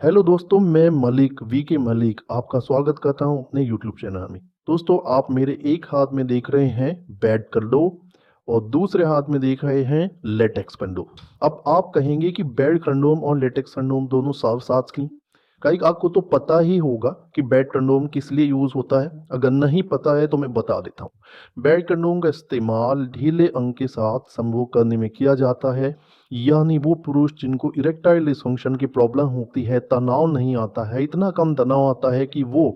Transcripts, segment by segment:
Hello दोस्तों, मैं Malik we के मलिक आपका स्वागत करता हूं अपने यूट्यूब चैनल में। दोस्तों, आप मेरे एक हाथ में देख रहे हैं बैट कंडोम और दूसरे हाथ में देख रहे हैं लेटेक्स कंडोम। अब आप कहेंगे कि बैट कंडोम और लेटेक्स कंडोम दोनों साथ साथ क्यों? कहीं आपको तो पता ही होगा कि बैट कंडोम किस लिए यूज होता है। अगर नहीं पता है तो मैं बता देता हूँ। बैट कंडोम का इस्तेमाल ढीले अंग के साथ संभोग करने में किया जाता है। यानी वो पुरुष जिनको इरेक्टाइल डिसफंक्शन की प्रॉब्लम होती है, तनाव नहीं आता है, इतना कम तनाव आता है कि वो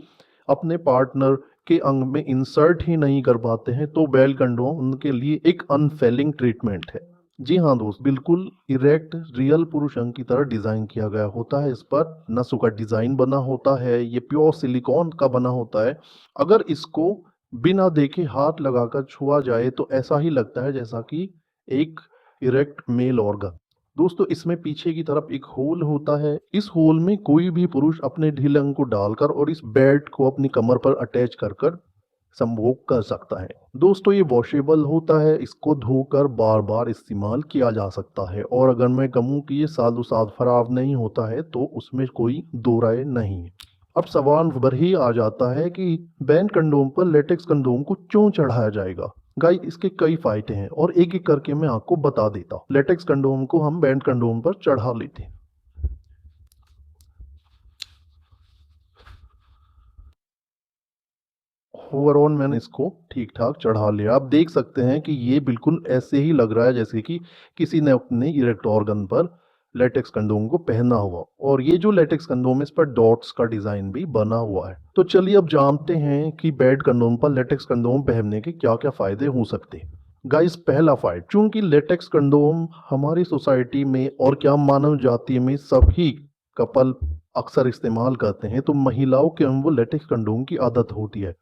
अपने पार्टनर के अंग में इंसर्ट ही नहीं कर पाते हैं, तो बेल कंडोम उनके लिए एक अनफेलिंग ट्रीटमेंट है। जी हाँ दोस्त, बिल्कुल इरेक्ट रियल पुरुष अंग की तरह डिजाइन किया गया होता है। इस पर नसों का डिजाइन बना होता है। ये प्योर सिलिकॉन का बना होता है। अगर इसको बिना देखे हाथ लगाकर छुआ जाए तो ऐसा ही लगता है जैसा कि एक इरेक्ट मेल ऑर्गन। दोस्तों, इसमें पीछे की तरफ एक होल होता है। इस होल में कोई भी पुरुष अपने ढीले अंग को डालकर और इस बेल्ट को अपनी कमर पर अटैच कर कर संभोग कर सकता है। दोस्तों, ये वॉशेबल होता है। इसको धोकर बार बार इस्तेमाल किया जा सकता है। और अगर मैं कहूँ कि ये सालों साल खराब नहीं होता है तो उसमें कोई दो राय नहीं है। अब सवाल भर ही आ जाता है कि बैन कंडोम पर लेटेक्स कंडोम को क्यों चढ़ाया जाएगा। गाइस, इसके कई फायदे हैं और एक एक करके मैं आपको बता देता हूँ। लेटेक्स कंडोम को हम बैंड कंडोम पर चढ़ा लेते हैं। ओवरऑल मैंने इसको ठीक ठाक चढ़ा लिया। आप देख सकते हैं कि ये बिल्कुल ऐसे ही लग रहा है जैसे कि किसी ने अपने इरेक्ट ऑर्गन पर लेटेक्स कंडोम को पहना हुआ। और ये जो लेटेक्स कंडोम है, इस पर डॉट्स का डिजाइन भी बना हुआ है। तो चलिए अब जानते हैं कि बेड कंडोम पर लेटेक्स कंडोम पहनने के क्या क्या फायदे हो सकते हैं। गाइस, पहला फायदा, चूंकि लेटेक्स कंडोम हमारी सोसाइटी में और क्या मानव जाति में सभी कपल अक्सर इस्तेमाल करते हैं, तो महिलाओं के हम वो लेटेक्स कंडोम की आदत होती है।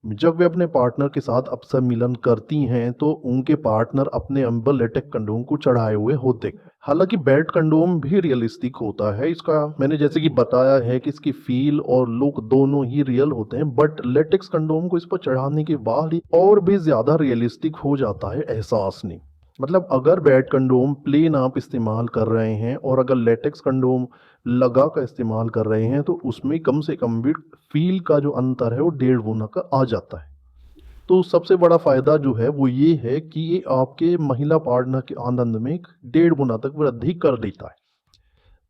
जब वे अपने पार्टनर के साथ अक्सर मिलन करती हैं तो उनके पार्टनर अपने अंबर लेटेक्स कंडोम को चढ़ाए हुए होते। हालांकि बेल्ट कंडोम भी रियलिस्टिक होता है। इसका मैंने जैसे कि बताया है कि इसकी फील और लुक दोनों ही रियल होते हैं, बट लेटेक्स कंडोम को इस पर चढ़ाने के बाद ही और भी ज्यादा रियलिस्टिक हो जाता है एहसास नहीं। मतलब अगर बेल्ट कंडोम प्लेन आप इस्तेमाल कर रहे हैं और अगर लेटेक्स कंडोम लगा कर इस्तेमाल कर रहे हैं तो उसमें कम से कम भी फील का जो अंतर है वो 1.5 गुना का आ जाता है। तो सबसे बड़ा फायदा जो है वो ये है कि ये आपके महिला पार्टनर के आनंद में 1.5 गुना तक वृद्धि कर देता है।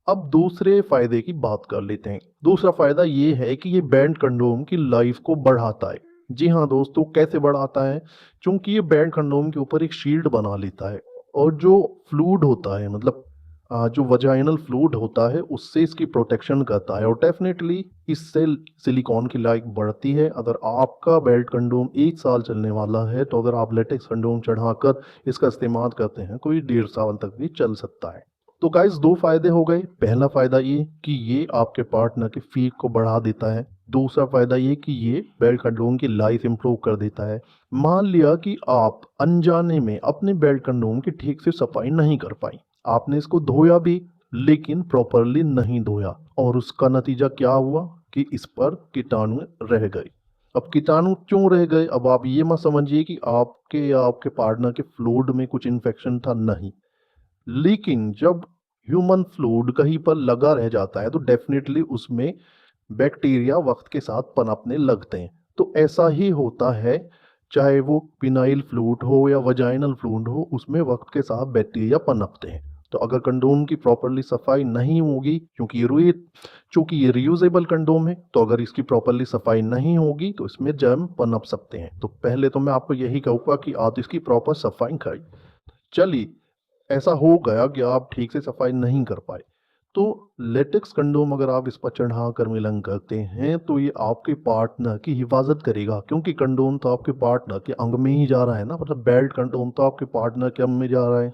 अब दूसरे फायदे की बात कर लेते हैं। दूसरा फायदा ये है कि ये बैंड कंडोम की लाइफ को बढ़ाता है। जी हाँ दोस्तों, कैसे बढ़ाता है? क्योंकि ये बैंड कंडोम के ऊपर एक शील्ड बना लेता है और जो फ्लूड होता है, मतलब जो वजाइनल फ्लूड होता है, उससे इसकी प्रोटेक्शन करता है और डेफिनेटली इससे सिलिकॉन की लाइफ बढ़ती है। अगर आपका बेल्ट कंडोम 1 साल चलने वाला है तो अगर आप लेटेक्स कंडोम चढ़ाकर इसका इस्तेमाल करते हैं कोई 1.5 साल तक भी चल सकता है। तो गाइस, दो फायदे हो गए। पहला फायदा ये कि ये आपके पार्टनर की फीक को बढ़ा देता है। दूसरा फायदा ये कि ये बेल्ट कंडोम की लाइफ इंप्रूव कर देता है। मान लिया कि आप अनजाने में अपने बेल्ट कंडोम की ठीक से सफाई नहीं कर पाई। आपने इसको धोया भी लेकिन प्रॉपरली नहीं धोया और उसका नतीजा क्या हुआ कि इस पर कीटाणु रह गए। अब कीटाणु क्यों रह गए? अब आप ये मत समझिए कि आपके या आपके पार्टनर के फ्लूइड में कुछ इन्फेक्शन था, नहीं। लेकिन जब ह्यूमन फ्लूइड कहीं पर लगा रह जाता है तो डेफिनेटली उसमें बैक्टीरिया वक्त के साथ पनपने लगते हैं। तो ऐसा ही होता है, चाहे वो पिनाइल फ्लूइड हो या वजाइनल फ्लूइड हो, उसमें वक्त के साथ बैक्टीरिया पनपते हैं। तो अगर कंडोम की प्रॉपरली सफाई नहीं होगी, चूंकि ये रियूजेबल कंडोम है, तो अगर इसकी प्रॉपरली सफाई नहीं होगी तो इसमें जर्म पनप सकते हैं। तो पहले तो मैं आपको यही कहूँगा कि आप इसकी प्रॉपर सफाई करें। चलिए, ऐसा हो गया कि आप ठीक से सफाई नहीं कर पाए, तो लेटेक्स कंडोम अगर आप इस पर चढ़ा कर मिलन करते हैं तो ये आपके पार्टनर की हिफाजत करेगा। क्योंकि कंडोम तो आपके पार्टनर के अंग में ही जा रहा है ना, मतलब बेल्ट कंडोम तो आपके पार्टनर के अंग में जा रहा है।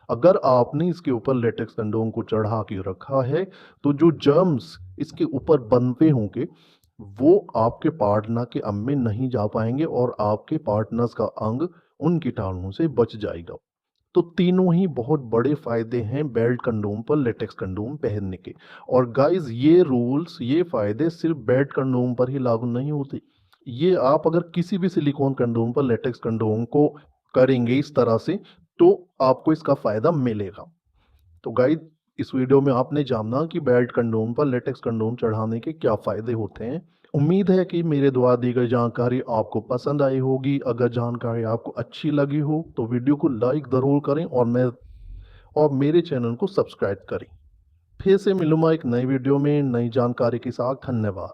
अगर आपने इसके ऊपर लेटेक्स कंडोम को चढ़ा के रखा है तो जो जर्म्स इसके ऊपर बनते होंगे वो आपके पार्टनर के अंग में नहीं जा पाएंगे और आपके पार्टनर्स का अंग उन कीटाणुओं से बच जाएगा। तो तीनों ही बहुत बड़े फायदे हैं बेल्ट कंडोम पर लेटेक्स कंडोम पहनने के। और गाइस, ये रूल्स, ये फायदे सिर्फ बेल्ट कंडोम पर ही लागू नहीं होते। ये आप अगर किसी भी सिलिकॉन कंडोम पर लेटेक्स कंडोम को करेंगे इस तरह से तो आपको इसका फायदा मिलेगा। तो गाइस, इस वीडियो में आपने जाना कि बेल्ट कंडोम पर लेटेक्स कंडोम चढ़ाने के क्या फ़ायदे होते हैं। उम्मीद है कि मेरे द्वारा दी गई जानकारी आपको पसंद आई होगी। अगर जानकारी आपको अच्छी लगी हो तो वीडियो को लाइक ज़रूर करें और मेरे चैनल को सब्सक्राइब करें। फिर से मिलूंगा एक नई वीडियो में नई जानकारी के साथ। धन्यवाद।